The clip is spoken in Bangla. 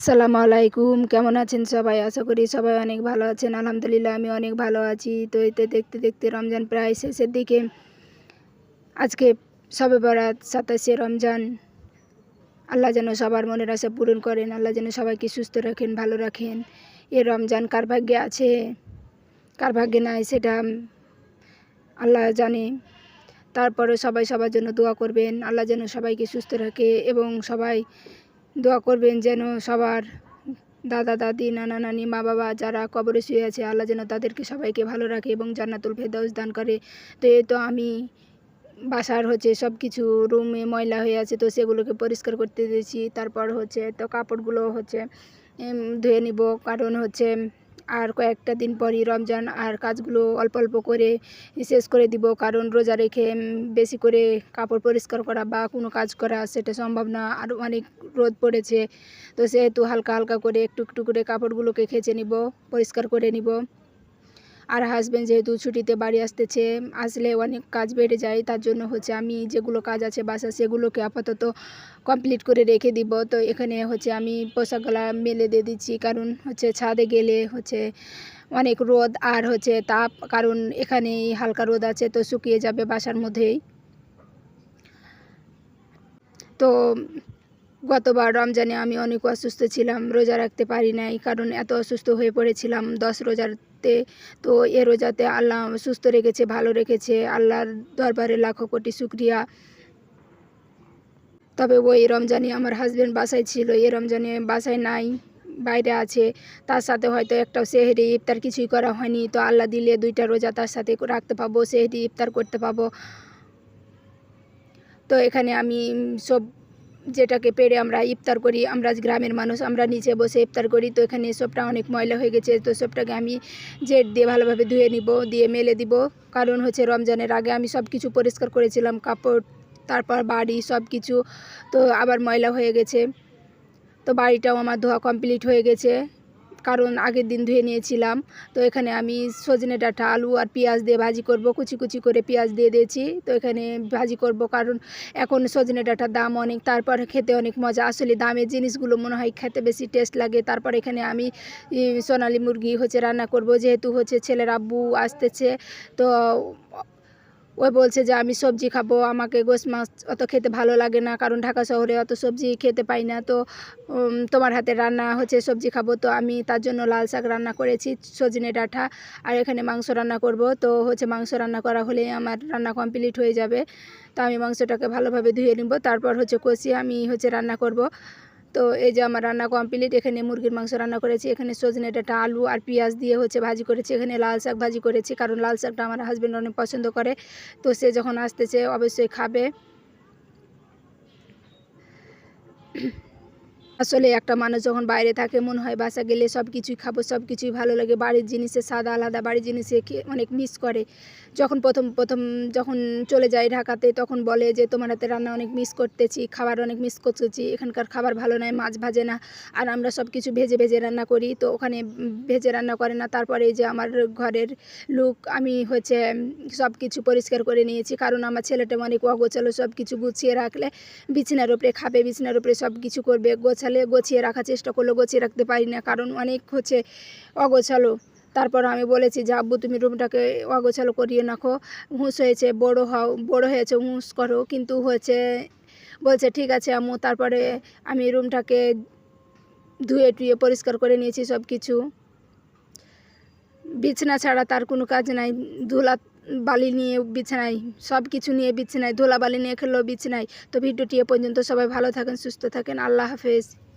আসসালামু আলাইকুম। কেমন আছেন সবাই? আশা করি সবাই অনেক ভালো আছেন। আলহামদুলিল্লাহ আমি অনেক ভালো আছি। তো এতে দেখতে দেখতে রমজান প্রায় শেষের দিকে। আজকে শবে বরাত ২৭শে রমজান। আল্লাহ যেন সবার মনের আশা পূরণ করেন। আল্লাহ যেন সবাইকে সুস্থ রাখেন, ভালো রাখেন। এ রমজান কার ভাগ্যে আছে, কার ভাগ্যে নাই সেটা আল্লাহ জানে। তারপরে সবাই সবার জন্য দোয়া করবেন। আল্লাহ যেন সবাইকে সুস্থ রাখে এবং সবাই দোয়া করবেন যেন সবার দাদা দাদি, নানা নানি, মা বাবা যারা কবরে শুয়ে আছে আল্লাহ যেন তাদেরকে সবাইকে ভালো রাখে এবং জান্নাতুল ফেরদাউস দান করে। তো এই তো আমি বাসার সব কিছু রুমে ময়লা হয়ে আছে, তো সেগুলোকে পরিষ্কার করতে দিয়েছি। তারপর তো কাপড়গুলো ধুয়ে নিব, কারণ আর কয়েকটা দিন পরই রমজান, আর কাজগুলো অল্প অল্প করে শেষ করে দিব, কারণ রোজা রেখে বেশি করে কাপড় পরিষ্কার করা বা কোনো কাজ করা সেটা সম্ভব না। আর অনেক রোদ পড়েছে, তো সেহেতু হালকা হালকা করে একটু একটু করে কাপড়গুলোকে খেঁচে নিব, পরিষ্কার করে নিব। আর হাজব্যান্ড যেহেতু ছুটিতে বাড়ি আসলে অনেক কাজ বেড়ে যায়, তার জন্য আমি যেগুলো কাজ আছে বাসা সেগুলোকে আপাতত কমপ্লিট করে রেখে দিব। তো এখানে আমি পোশাকগুলা মেলে দিয়ে দিচ্ছি, কারণ ছাদে গেলে অনেক রোদ আর তাপ, কারণ এখানে হালকা রোদ আছে, তো শুকিয়ে যাবে বাসার মধ্যেই। তো গতবার রমজানে আমি অনেক অসুস্থ ছিলাম, রোজা রাখতে পারি নাই, কারণ এত অসুস্থ হয়ে পড়েছিলাম 10 রোজাতে। তো এ রোজাতে আল্লাহ সুস্থ রেখেছে, ভালো রেখেছে, আল্লাহর দরবারে লাখো কোটি শুকরিয়া। তবে ওই রমজানে আমার হাজব্যান্ড বাসায় ছিল, এ রমজানে বাসায় নাই, বাইরে আছে। তার সাথে হয়তো একটা সেহরি ইফতার কিছুই করা হয়নি, তো আল্লাহ দিলে 2টা রোজা তার সাথে রাখতে পাবো, সেহরি ইফতার করতে পাবো। তো এখানে আমি সব যেটাকে পেরে আমরা ইফতার করি, আমরা গ্রামের মানুষ, আমরা নিচে বসে ইফতার করি। তো এখানে সবটা অনেক ময়লা হয়ে গেছে, তো সবটাকে আমি জেট দিয়ে ভালোভাবে ধুয়ে নিব, দিয়ে মেলে দিব, কারণ রমজানের আগে আমি সব কিছু পরিষ্কার করেছিলাম, কাপড়, তারপর বাড়ি সব কিছু, তো আবার ময়লা হয়ে গেছে। তো বাড়িটাও আমার ধোয়া কমপ্লিট হয়ে গেছে, কারণ আগের দিন ধুয়ে নিয়েছিলাম। তো এখানে আমি সজনে ডাঁটা, আলু আর পেঁয়াজ দিয়ে ভাজি করব, কুচি কুচি করে পেঁয়াজ দিয়ে দিয়েছি। তো এখানে ভাজি করব, কারণ এখন সজনে ডাঁটার দাম অনেক, তারপর খেতে অনেক মজা। আসলে দামের জিনিসগুলো মনে হয় খেতে বেশি টেস্ট লাগে। তারপর এখানে আমি সোনালি মুরগি রান্না করব, যেহেতু ছেলের আব্বু আসতেছে। তো ওই বলছে যে আমি সবজি খাবো, আমাকে গোশ মাছ অত খেতে ভালো লাগে না, কারণ ঢাকা শহরে অত সবজি খেতে পাই না। তো তোমার হাতে রান্না সবজি খাবো। তো আমি তার জন্য লাল শাক রান্না করেছি, সজনে ডাঁটা, আর এখানে মাংস রান্না করব। তো মাংস রান্না করা হলে আমার রান্না কমপ্লিট হয়ে যাবে। তো আমি মাংসটাকে ভালোভাবে ধুয়ে নিব, তারপর কষিয়ে আমি রান্না করব। তো এই যে আমার রান্না কমপ্লিট। এখানে মুরগির মাংস রান্না করেছি, এখানে সজনে ডাঁটা, আলু আর পেঁয়াজ দিয়ে ভাজি করেছি, এখানে লাল শাক ভাজি করেছি, কারণ লাল শাকটা আমার হাজব্যান্ড অনেক পছন্দ করে। তো সে যখন আসতেছে অবশ্যই খাবে। আসলে একটা মানুষ যখন বাইরে থাকে মনে হয় বাসা গেলে সব কিছুই খাবো, সব কিছুই ভালো লাগে। বাড়ির জিনিসের স্বাদ আলাদা, বাড়ির জিনিসে অনেক মিস করে। যখন প্রথম যখন চলে যাই ঢাকাতে, তখন বলে যে তোমার হাতে রান্না অনেক মিস করতেছি, খাবার অনেক মিস করতেছি, এখানকার খাবার ভালো নয়, মাছ ভাজে না, আর আমরা সব কিছু ভেজে ভেজে রান্না করি। তো ওখানে ভেজে রান্না করে না। তারপরে এই যে আমার ঘরের লোক, আমি সব কিছু পরিষ্কার করে নিয়েছি, কারণ আমার ছেলেটা অনেক অগোছালো, সব কিছু গুছিয়ে রাখলে বিছানার উপরে খাবে, বিছানার উপরে সব কিছু করবে, গুছিয়ে রাখার চেষ্টা করলে গুছিয়ে রাখতে পারি না, কারণ অনেক অগোছালো। তারপর আমি বলেছি যে আব্বু তুমি রুমটাকে অগোছালো করিয়ে রাখো, হুঁশ হয়েছে, বড় হয়েছে, হুঁশ করো। কিন্তু বলছে ঠিক আছে আম্মু। তারপরে আমি রুমটাকে ধুয়ে টুয়ে পরিষ্কার করে নিয়েছি সব কিছু। বিছানা ছাড়া তার কোনো কাজ নাই, ধুলা বালি নিয়ে বিছানায়, সব কিছু নিয়ে বিছানায়, ধুলা বালি নিয়ে খেললেও বিছানায়। তো ভিডিওটি এ পর্যন্ত, সবাই ভালো থাকেন, সুস্থ থাকেন, আল্লাহ হাফেজ।